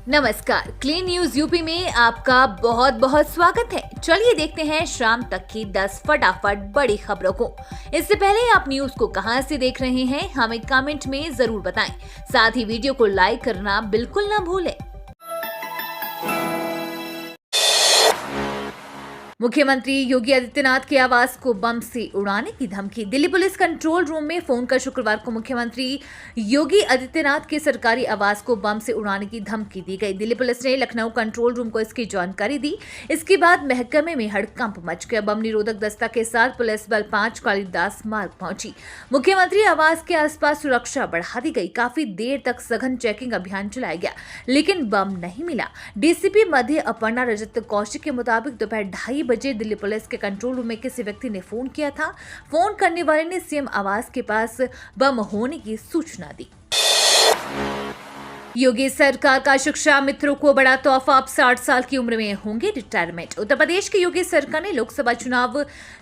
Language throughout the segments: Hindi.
नमस्कार, क्लीन न्यूज यूपी में आपका बहुत बहुत स्वागत है। चलिए देखते हैं शाम तक की 10 फटाफट बड़ी खबरों को। इससे पहले आप न्यूज को कहां से देख रहे हैं, हमें कमेंट में जरूर बताएं। साथ ही वीडियो को लाइक करना बिल्कुल न भूलें। मुख्यमंत्री योगी आदित्यनाथ के आवास को बम से उड़ाने की धमकी। दिल्ली पुलिस कंट्रोल रूम में फोन कर शुक्रवार को मुख्यमंत्री योगी आदित्यनाथ के सरकारी आवास को बम से उड़ाने की धमकी दी गई। दिल्ली पुलिस ने लखनऊ कंट्रोल रूम को इसकी जानकारी दी। इसके बाद महकमे में हड़कंप मच गया। बम निरोधक दस्ता के साथ पुलिस बल 5 कालिदास मार्ग पहुंची। मुख्यमंत्री आवास के आसपास सुरक्षा बढ़ा दी गई। काफी देर तक सघन चेकिंग अभियान चलाया गया, लेकिन बम नहीं मिला। डीसीपी मध्य अपर्णा रजत कौशिक के मुताबिक दोपहर 2:30 बजे दिल्ली पुलिस के कंट्रोल रूम में किसी व्यक्ति ने फोन किया था। फोन करने वाले ने सीएम आवास के पास बम होने की सूचना दी। योगी सरकार का शिक्षा मित्रों को बड़ा तोहफा। अब 60 साल की उम्र में होंगे रिटायरमेंट। उत्तर प्रदेश की योगी सरकार ने लोकसभा चुनाव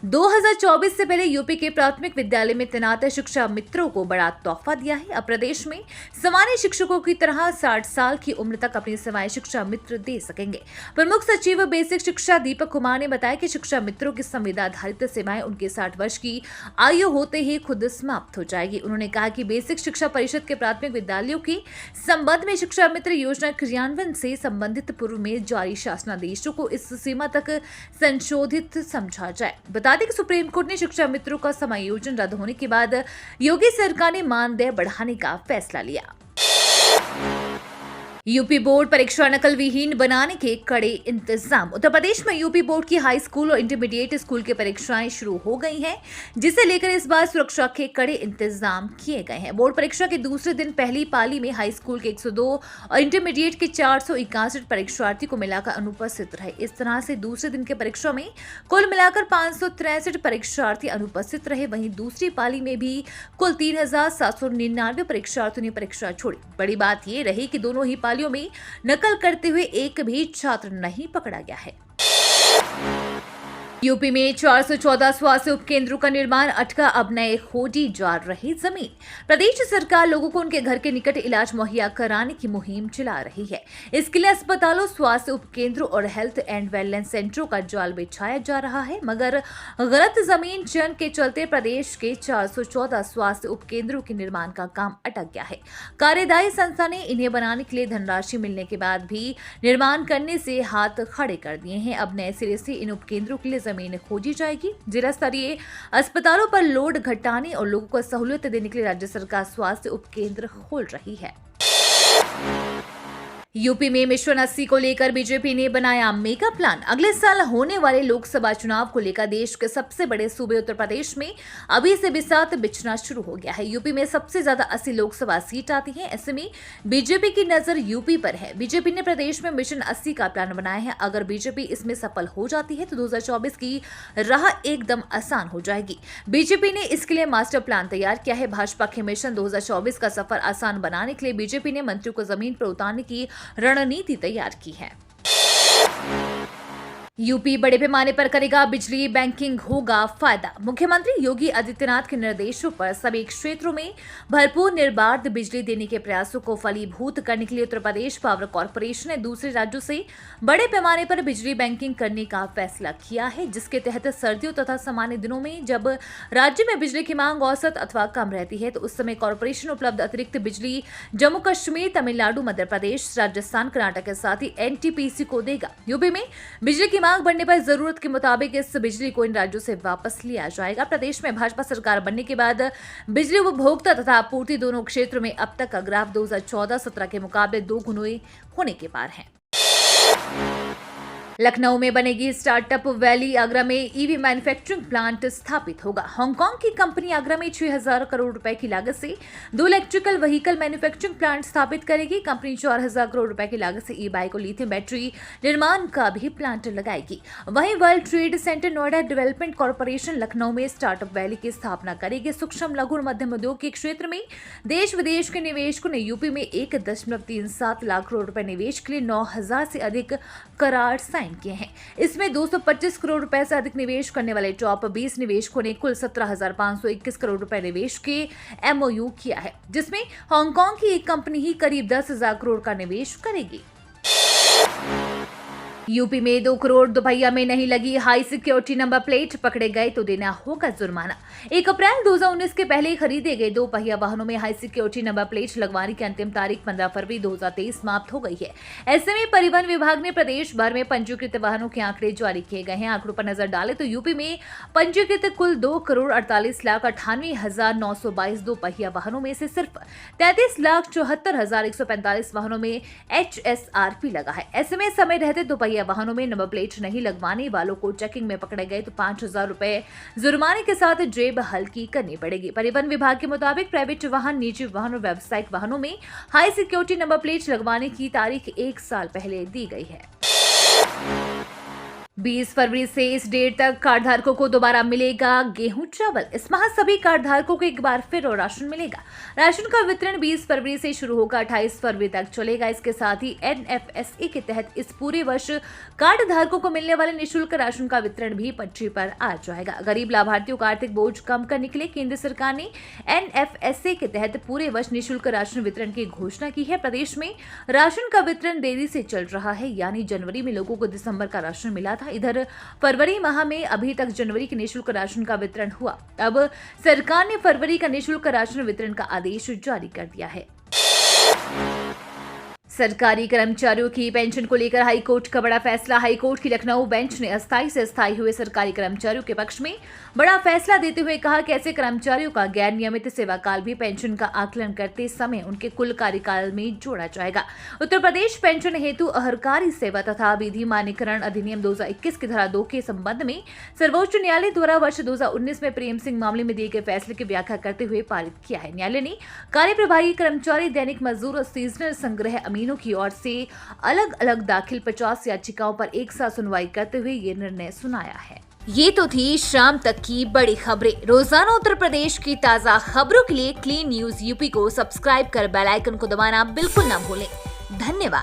2024 से पहले यूपी के प्राथमिक विद्यालय में तैनात शिक्षा मित्रों को बड़ा तोहफा दिया है। अब प्रदेश में सामान्य शिक्षकों की तरह 60 साल की उम्र तक अपनी सेवाएं शिक्षा मित्र दे सकेंगे। प्रमुख सचिव बेसिक शिक्षा दीपक कुमार ने बताया कि शिक्षा मित्रों की संविदाधारित सेवाएं उनके 60 वर्ष की आयु होते ही खुद समाप्त हो जाएगी। उन्होंने कहा कि बेसिक शिक्षा परिषद के प्राथमिक विद्यालयों की संबंध में शिक्षा मित्र योजना क्रियान्वयन से संबंधित पूर्व में जारी शासनादेशों को इस सीमा तक संशोधित समझा जाए। बता दें कि सुप्रीम कोर्ट ने शिक्षा मित्रों का समायोजन रद्द होने के बाद योगी सरकार ने मानदेय बढ़ाने का फैसला लिया। यूपी बोर्ड परीक्षा नकल विहीन बनाने के कड़े इंतजाम। उत्तर प्रदेश में यूपी बोर्ड की हाई स्कूल और इंटरमीडिएट स्कूल की परीक्षाएं शुरू हो गई हैं, जिसे लेकर इस बार सुरक्षा के कड़े इंतजाम किए गए हैं। बोर्ड परीक्षा के दूसरे दिन पहली पाली में हाई स्कूल के 102 और इंटरमीडिएट के 461 परीक्षार्थी को मिलाकर अनुपस्थित रहे। इस तरह से दूसरे दिन की परीक्षा में कुल मिलाकर 563 परीक्षार्थी अनुपस्थित रहे। वहीं दूसरी पाली में भी कुल 3799 परीक्षार्थियों ने परीक्षा छोड़ी। बड़ी बात यह रही कि दोनों ही पालियों में नकल करते हुए एक भी छात्र नहीं पकड़ा गया है। यूपी में 414 स्वास्थ्य उपकेंद्रों का निर्माण अटका। अब नए खोजी जा रही जमीन। प्रदेश सरकार लोगों को उनके घर के निकट इलाज मुहैया कराने की मुहिम चला रही है। इसके लिए अस्पतालों, स्वास्थ्य उपकेंद्रों और हेल्थ एंड वेलनेस सेंटरों का जाल बिछाया जा रहा है, मगर गलत जमीन चयन के चलते प्रदेश के 414 स्वास्थ्य उपकेंद्रों के निर्माण का काम अटक गया है। कार्यदायी संस्था ने इन्हें बनाने के लिए धनराशि मिलने के बाद भी निर्माण करने से हाथ खड़े कर दिए हैं। अब नए सिरे से इन उपकेंद्रों के लिए जमीन खोजी जाएगी। जिला स्तरीय अस्पतालों पर लोड घटाने और लोगों को सहूलियत देने के लिए राज्य सरकार स्वास्थ्य उपकेंद्र खोल रही है। यूपी में मिशन 80 को लेकर बीजेपी ने बनाया मेगा प्लान। अगले साल होने वाले लोकसभा चुनाव को लेकर देश के सबसे बड़े सूबे उत्तर प्रदेश में अभी से बिसात बिछना शुरू हो गया है। यूपी में सबसे ज्यादा 80 लोकसभा सीट आती है। ऐसे में बीजेपी की नजर यूपी पर है। बीजेपी ने प्रदेश में मिशन 80 का प्लान बनाया है। अगर बीजेपी इसमें सफल हो जाती है तो 2024 की राह एकदम आसान हो जाएगी। बीजेपी ने इसके लिए मास्टर प्लान तैयार किया है। भाजपा के मिशन 2024 का सफर आसान बनाने के लिए बीजेपी ने मंत्रियों को जमीन पर उतारने की रणनीति तैयार की है। यूपी बड़े पैमाने पर करेगा बिजली बैंकिंग, होगा फायदा। मुख्यमंत्री योगी आदित्यनाथ के निर्देशों पर सभी क्षेत्रों में भरपूर निर्बाध बिजली देने के प्रयासों को फलीभूत करने के लिए उत्तर प्रदेश पावर कॉर्पोरेशन ने दूसरे राज्यों से बड़े पैमाने पर बिजली बैंकिंग करने का फैसला किया है, जिसके तहत सर्दियों तथा सामान्य दिनों में जब राज्य में बिजली की मांग औसत अथवा कम रहती है तो उस समय कॉर्पोरेशन उपलब्ध अतिरिक्त बिजली जम्मू कश्मीर, तमिलनाडु, मध्य प्रदेश, राजस्थान, कर्नाटक के साथ ही एनटीपीसी को देगा। यूपी में बिजली की मांग बढ़ने पर जरूरत के मुताबिक इस बिजली को इन राज्यों से वापस लिया जाएगा। प्रदेश में भाजपा सरकार बनने के बाद बिजली उपभोक्ता तथा आपूर्ति दोनों क्षेत्रों में अब तक का ग्राफ 2014-17 के मुकाबले 2 गुना होने के पार है। लखनऊ में बनेगी स्टार्टअप वैली। आगरा में ईवी मैन्युफैक्चरिंग प्लांट स्थापित होगा। हांगकांग की कंपनी आगरा में 6000 करोड़ रुपए की लागत से 2 इलेक्ट्रिकल व्हीकल मैन्युफैक्चरिंग प्लांट स्थापित करेगी। कंपनी 4000 करोड़ रुपए की लागत से ई बाइक और लिथियम बैटरी निर्माण का भी प्लांट लगाएगी। वहीं world trade centre Noida development corporation Lucknow में स्टार्टअप वैली की स्थापना करेगी। सूक्ष्म, लघु और मध्यम उद्योग के क्षेत्र में देश विदेश के निवेशकों ने यूपी में 1.37 लाख करोड़ रुपए निवेश के लिए 9000 से अधिक करार साइन किए हैं। इसमें 225 करोड़ रुपए से अधिक निवेश करने वाले टॉप 20 निवेशकों ने कुल 17,521 करोड़ रुपए निवेश के एमओयू किया है, जिसमें हांगकांग की एक कंपनी ही करीब 10,000 करोड़ का निवेश करेगी। यूपी में 2 करोड़ दोपहिया में नहीं लगी हाई सिक्योरिटी नंबर प्लेट, पकड़े गए तो देना होगा जुर्माना। 1 अप्रैल 2019 के पहले खरीदे गए 2 पहिया वाहनों में हाई सिक्योरिटी नंबर प्लेट लगवाने की अंतिम तारीख 15 फरवरी 2023 समाप्त हो गई है। ऐसे में परिवहन विभाग ने प्रदेश भर में पंजीकृत वाहनों के आंकड़े जारी किए गए हैं। आंकड़ों पर नजर डालें तो यूपी में पंजीकृत कुल 2,48,98,922 दो पहिया वाहनों में से सिर्फ 33,74,145 वाहनों में HSRP लगा है। ऐसे में समय रहते दोपहिया वाहनों में नंबर प्लेट नहीं लगवाने वालों को चेकिंग में पकड़े गए तो 5,000 रुपए जुर्माने के साथ जेब हल्की करनी पड़ेगी। परिवहन विभाग के मुताबिक प्राइवेट वाहन, निजी वाहन और व्यावसायिक वाहनों में हाई सिक्योरिटी नंबर प्लेट लगवाने की तारीख 1 साल पहले दी गई है। 20 फरवरी से इस डेट तक कार्डधारकों को दोबारा मिलेगा गेहूं चावल। इस माह सभी कार्डधारकों को एक बार फिर और राशन मिलेगा। राशन का वितरण 20 फरवरी से शुरू होकर 28 फरवरी तक चलेगा। इसके साथ ही NFSA के तहत इस पूरे वर्ष कार्डधारकों को मिलने वाले निःशुल्क राशन का वितरण भी पटरी पर आ जाएगा। गरीब लाभार्थियों का आर्थिक बोझ कम करने के लिए केंद्र सरकार ने NFSA के तहत पूरे वर्ष निःशुल्क राशन वितरण की घोषणा की है। प्रदेश में राशन का वितरण देरी से चल रहा है, यानी जनवरी में लोगों को दिसंबर का राशन मिला था। इधर फरवरी माह में अभी तक जनवरी के निःशुल्क राशन का वितरण हुआ। अब सरकार ने फरवरी का निःशुल्क राशन वितरण का आदेश जारी कर दिया है। सरकारी कर्मचारियों की पेंशन को लेकर हाईकोर्ट का बड़ा फैसला। हाईकोर्ट की लखनऊ बेंच ने अस्थायी से स्थायी हुए सरकारी कर्मचारियों के पक्ष में बड़ा फैसला देते हुए कहा कि ऐसे कर्मचारियों का गैर नियमित सेवा काल भी पेंशन का आकलन करते समय उनके कुल कार्यकाल में जोड़ा जाएगा। उत्तर प्रदेश पेंशन हेतु अहर्कारी सेवा तथा विधि मान्यकरण अधिनियम 2021 की धारा 2 के संबंध में सर्वोच्च न्यायालय द्वारा वर्ष 2019 में प्रेम सिंह मामले में दिए गए फैसले की व्याख्या करते हुए पारित किया है। न्यायालय ने कार्यप्रभारी कर्मचारी, दैनिक मजदूर और सीजनल संग्रह अमीनों की ओर से अलग अलग दाखिल 50 याचिकाओं पर एक साथ सुनवाई करते हुए ये निर्णय सुनाया है। ये तो थी शाम तक की बड़ी खबरें। रोजाना उत्तर प्रदेश की ताजा खबरों के लिए क्लीन न्यूज यूपी को सब्सक्राइब कर बेल आइकन को दबाना बिल्कुल ना भूलें। धन्यवाद।